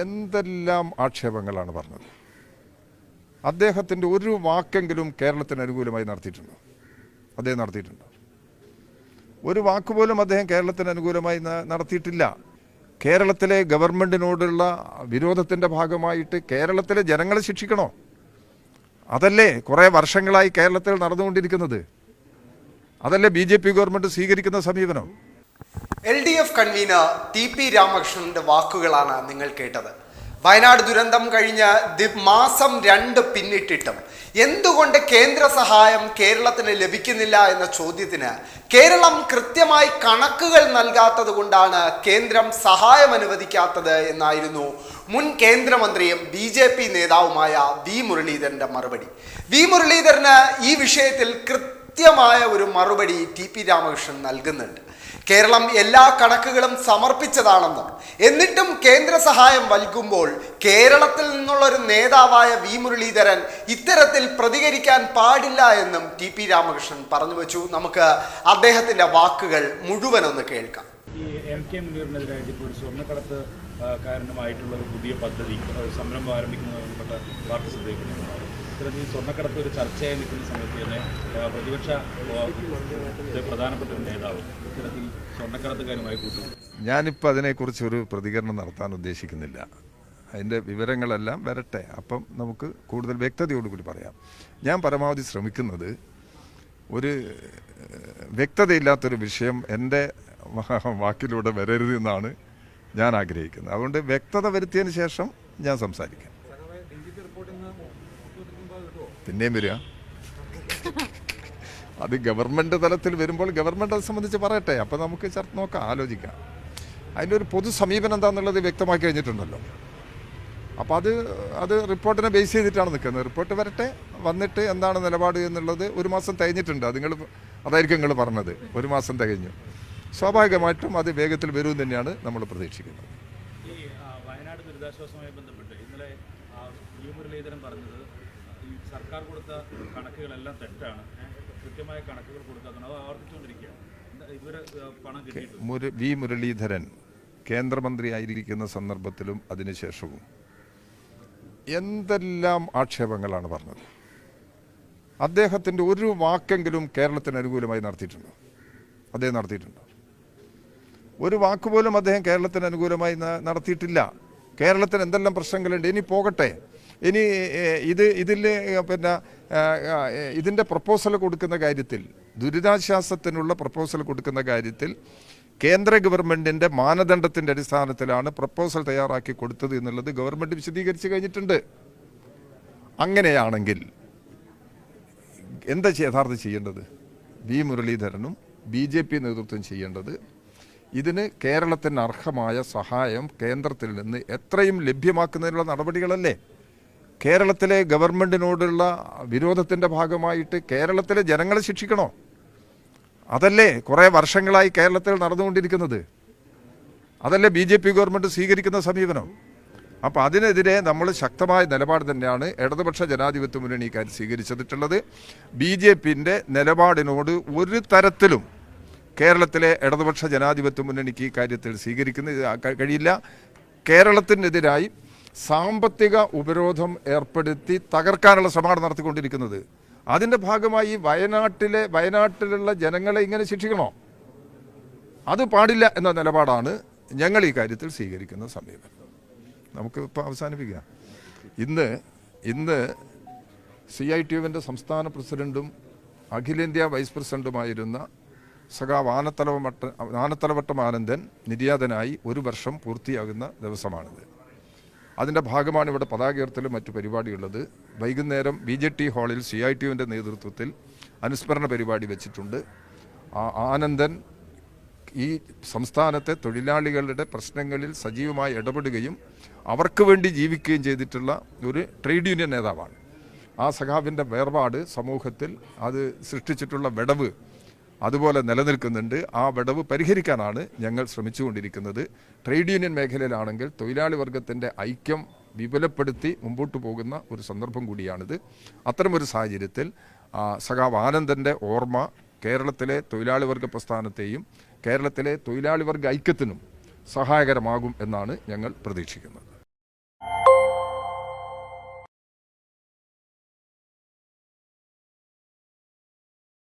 എന്തെല്ലാം ആക്ഷേപങ്ങളാണ് പറഞ്ഞത്. അദ്ദേഹത്തിൻ്റെ ഒരു വാക്കെങ്കിലും കേരളത്തിന് അനുകൂലമായി നടത്തിയിട്ടുണ്ടോ? അദ്ദേഹം നടത്തിയിട്ടുണ്ടോ? ഒരു വാക്കുപോലും അദ്ദേഹം കേരളത്തിന് അനുകൂലമായി നടത്തിയിട്ടില്ല. കേരളത്തിലെ ഗവൺമെൻറ്റിനോടുള്ള വിരോധത്തിൻ്റെ ഭാഗമായിട്ട് കേരളത്തിലെ ജനങ്ങളെ ശിക്ഷിക്കണോ? അതല്ലേ കുറേ വർഷങ്ങളായി കേരളത്തിൽ നടന്നുകൊണ്ടിരിക്കുന്നത്? അതല്ലേ BJP ഗവൺമെൻറ് സ്വീകരിക്കുന്ന സമീപനം? LDF കൺവീനർ TP രാമകൃഷ്ണന്റെ വാക്കുകളാണ് നിങ്ങൾ കേട്ടത്. വയനാട് ദുരന്തം കഴിഞ്ഞ് മാസം 2 പിന്നിട്ടിട്ടും എന്തുകൊണ്ട് കേന്ദ്ര സഹായം കേരളത്തിന് ലഭിക്കുന്നില്ല എന്ന ചോദ്യത്തിന് കേരളം കൃത്യമായി കണക്കുകൾ നൽകാത്തത് കൊണ്ടാണ് കേന്ദ്രം സഹായം അനുവദിക്കാത്തത് എന്നായിരുന്നു മുൻ കേന്ദ്രമന്ത്രിയും BJP നേതാവുമായ V മുരളീധരന്റെ മറുപടി. V മുരളീധരന് ഈ വിഷയത്തിൽ കൃത്യമായ ഒരു മറുപടി TP രാമകൃഷ്ണൻ നൽകുന്നുണ്ട്. കേരളം എല്ലാ കണക്കുകളും സമർപ്പിച്ചതാണെന്നും എന്നിട്ടും കേന്ദ്ര സഹായം നൽകുമ്പോൾ കേരളത്തിൽ നിന്നുള്ള ഒരു നേതാവായ V മുരളീധരൻ ഇത്തരത്തിൽ പ്രതികരിക്കാൻ പാടില്ല എന്നും TP രാമകൃഷ്ണൻ പറഞ്ഞു വെച്ചു. നമുക്ക് അദ്ദേഹത്തിന്റെ വാക്കുകൾ മുഴുവനൊന്ന് കേൾക്കാം. ഈ MK മുനീറിനെതിരായിട്ട് ഇപ്പോൾ സ്വർണ്ണക്കടത്ത് കാരണമായിട്ടുള്ള ഒരു പുതിയ പദ്ധതി സംരംഭം ആരംഭിക്കുന്നതുമായിട്ട് വാർത്ത ശ്രദ്ധയിൽപ്പെടുന്നുണ്ട്. ഇത്തരത്തിൽ സ്വർണ്ണക്കടത്ത് ഒരു ചർച്ചയായി നിൽക്കുന്ന സമയത്ത് തന്നെ പ്രതിപക്ഷ പ്രധാനപ്പെട്ട ഒരു നേതാവ് ഇത്തരത്തിൽ സ്വർണ്ണക്കടത്തുകാരുമായി കൂട്ടുന്നു. ഞാനിപ്പോൾ അതിനെക്കുറിച്ച് ഒരു പ്രതികരണം നടത്താൻ ഉദ്ദേശിക്കുന്നില്ല. അതിൻ്റെ വിവരങ്ങളെല്ലാം വരട്ടെ, അപ്പം നമുക്ക് കൂടുതൽ വ്യക്തതയോടുകൂടി പറയാം. ഞാൻ പരമാവധി ശ്രമിക്കുന്നത് ഒരു വ്യക്തതയില്ലാത്തൊരു വിഷയം എൻ്റെ വാക്കിലൂടെ വരരുതെന്നാണ് ഞാൻ ആഗ്രഹിക്കുന്നത്. അതുകൊണ്ട് വ്യക്തത വരുത്തിയതിന് ശേഷം ഞാൻ സംസാരിക്കാം. പിന്നെയും വരിക അത് ഗവൺമെൻറ് തലത്തിൽ വരുമ്പോൾ ഗവൺമെൻറ് അത് സംബന്ധിച്ച് പറയട്ടെ, അപ്പം നമുക്ക് നോക്കാം, ആലോചിക്കാം. അതിൻ്റെ ഒരു പൊതു സമീപനം എന്താണെന്നുള്ളത് വ്യക്തമാക്കി കഴിഞ്ഞിട്ടുണ്ടല്ലോ. അപ്പോൾ അത് റിപ്പോർട്ടിനെ ബേസ് ചെയ്തിട്ടാണ് നിൽക്കുന്നത്. റിപ്പോർട്ട് വരട്ടെ, വന്നിട്ട് എന്താണ് നിലപാട് എന്നുള്ളത് 1 മാസം തികഞ്ഞിട്ടുണ്ട്. അതായിരിക്കും നിങ്ങൾ പറഞ്ഞത്. 1 മാസം തികഞ്ഞു. സ്വാഭാവികമായിട്ടും അത് വേഗത്തിൽ വരുമെന്ന് തന്നെയാണ് നമ്മൾ പ്രതീക്ഷിക്കുന്നത്. ഈ വയനാട് ദുരിതാശ്വാസവുമായി ബന്ധപ്പെട്ട് ഇന്നലെ V മുരളീധരൻ പറഞ്ഞത് ഈ സർക്കാർ കൊടുത്ത കണക്കുകളെല്ലാം തെറ്റാണ്, കൃത്യമായ കണക്കുകൾ കൊടുക്കാത്തതാണ്, അത് ആവർത്തിച്ചുകൊണ്ടിരിക്കുകയാണ്. ഇവര് പണം കിട്ടിയിട്ടുണ്ട്. V മുരളീധരൻ കേന്ദ്രമന്ത്രിയായിരിക്കുന്ന സന്ദർഭത്തിലും അതിനുശേഷവും എന്തെല്ലാം ആക്ഷേപങ്ങളാണ് പറഞ്ഞത്. അദ്ദേഹത്തിൻ്റെ ഒരു വാക്കെങ്കിലും കേരളത്തിന് അനുകൂലമായി നടത്തിയിട്ടുണ്ടോ? അദ്ദേഹം നടത്തിയിട്ടുണ്ടോ? ഒരു വാക്കുപോലും അദ്ദേഹം കേരളത്തിന് അനുകൂലമായി നടത്തിയിട്ടില്ല. കേരളത്തിന് എന്തെല്ലാം പ്രശ്നങ്ങളുണ്ട്, ഇനി പോകട്ടെ. ഇനി ഇതിൻ്റെ പ്രപ്പോസൽ കൊടുക്കുന്ന കാര്യത്തിൽ, ദുരിതാശ്വാസത്തിനുള്ള പ്രപ്പോസൽ കൊടുക്കുന്ന കാര്യത്തിൽ കേന്ദ്ര ഗവൺമെൻറ്റിൻ്റെ മാനദണ്ഡത്തിൻ്റെ അടിസ്ഥാനത്തിലാണ് പ്രപ്പോസൽ തയ്യാറാക്കി കൊടുത്തത് എന്നുള്ളത് ഗവൺമെൻറ് വിശദീകരിച്ച് കഴിഞ്ഞിട്ടുണ്ട്. അങ്ങനെയാണെങ്കിൽ എന്താ യഥാർത്ഥം ചെയ്യേണ്ടത്? V മുരളീധരനും BJP നേതൃത്വം ചെയ്യേണ്ടത് ഇതിന് കേരളത്തിന് അർഹമായ സഹായം കേന്ദ്രത്തിൽ നിന്ന് എത്രയും ലഭ്യമാക്കുന്നതിനുള്ള നടപടികളല്ലേ. കേരളത്തിലെ ഗവൺമെൻറ്റിനോടുള്ള വിരോധത്തിൻ്റെ ഭാഗമായിട്ട് കേരളത്തിലെ ജനങ്ങളെ ശിക്ഷിക്കണോ? അതല്ലേ കുറേ വർഷങ്ങളായി കേരളത്തിൽ നടന്നുകൊണ്ടിരിക്കുന്നത്? അതല്ലേ BJP ഗവൺമെൻറ് സ്വീകരിക്കുന്ന സമീപനം? അപ്പോൾ അതിനെതിരെ നമ്മൾ ശക്തമായ നിലപാട് തന്നെയാണ് ഇടതുപക്ഷ ജനാധിപത്യ മുന്നണി കാര്യം സ്വീകരിച്ചിട്ടുള്ളത്. BJPൻ്റെ നിലപാടിനോട് ഒരു തരത്തിലും കേരളത്തിലെ ഇടതുപക്ഷ ജനാധിപത്യ മുന്നണിക്ക് ഈ കാര്യത്തിൽ സ്വീകരിക്കുന്ന കഴിയില്ല. കേരളത്തിനെതിരായി സാമ്പത്തിക ഉപരോധം ഏർപ്പെടുത്തി തകർക്കാനുള്ള ശ്രമമാണ് നടത്തിക്കൊണ്ടിരിക്കുന്നത്. അതിൻ്റെ ഭാഗമായി വയനാട്ടിലുള്ള ജനങ്ങളെ ഇങ്ങനെ ശിക്ഷിക്കണോ? അത് പാടില്ല എന്ന നിലപാടാണ് ഞങ്ങൾ ഈ കാര്യത്തിൽ സ്വീകരിക്കുന്ന സമീപനം. നമുക്ക് ഇപ്പോൾ അവസാനിപ്പിക്കാം. ഇന്ന് CITUവിൻ്റെ സംസ്ഥാന പ്രസിഡൻറ്റും അഖിലേന്ത്യാ വൈസ് പ്രസിഡൻറ്റുമായിരുന്ന സഖാവ് ആനത്തലവട്ടം ആനന്ദൻ നിര്യാതനായി 1 വർഷം പൂർത്തിയാകുന്ന ദിവസമാണിത്. അതിൻ്റെ ഭാഗമാണ് ഇവിടെ പതാക ഉയർത്തലും മറ്റു പരിപാടിയുള്ളത്. വൈകുന്നേരം BJT ഹാളിൽ CITUവിൻ്റെ നേതൃത്വത്തിൽ അനുസ്മരണ പരിപാടി വെച്ചിട്ടുണ്ട്. ആനന്ദൻ ഈ സംസ്ഥാനത്തെ തൊഴിലാളികളുടെ പ്രശ്നങ്ങളിൽ സജീവമായി ഇടപെടുകയും അവർക്ക് വേണ്ടി ജീവിക്കുകയും ചെയ്തിട്ടുള്ള ഒരു ട്രേഡ് യൂണിയൻ നേതാവാണ്. ആ സഖാവിൻ്റെ വേർപാട് സമൂഹത്തിൽ അത് സൃഷ്ടിച്ചിട്ടുള്ള വിടവ് അതുപോലെ നിലനിൽക്കുന്നുണ്ട്. ആ വിടവ് പരിഹരിക്കാനാണ് ഞങ്ങൾ ശ്രമിച്ചുകൊണ്ടിരിക്കുന്നത്. ട്രേഡ് യൂണിയൻ മേഖലയിലാണെങ്കിൽ തൊഴിലാളി വർഗത്തിൻ്റെ ഐക്യം വിപുലപ്പെടുത്തി മുമ്പോട്ട് പോകുന്ന ഒരു സന്ദർഭം കൂടിയാണിത്. അത്തരമൊരു സാഹചര്യത്തിൽ സഖാവ് ആനന്ദൻ്റെ ഓർമ്മ കേരളത്തിലെ തൊഴിലാളി വർഗ പ്രസ്ഥാനത്തെയും കേരളത്തിലെ തൊഴിലാളി വർഗ ഐക്യത്തിനും സഹായകരമാകും എന്നാണ് ഞങ്ങൾ പ്രതീക്ഷിക്കുന്നത്.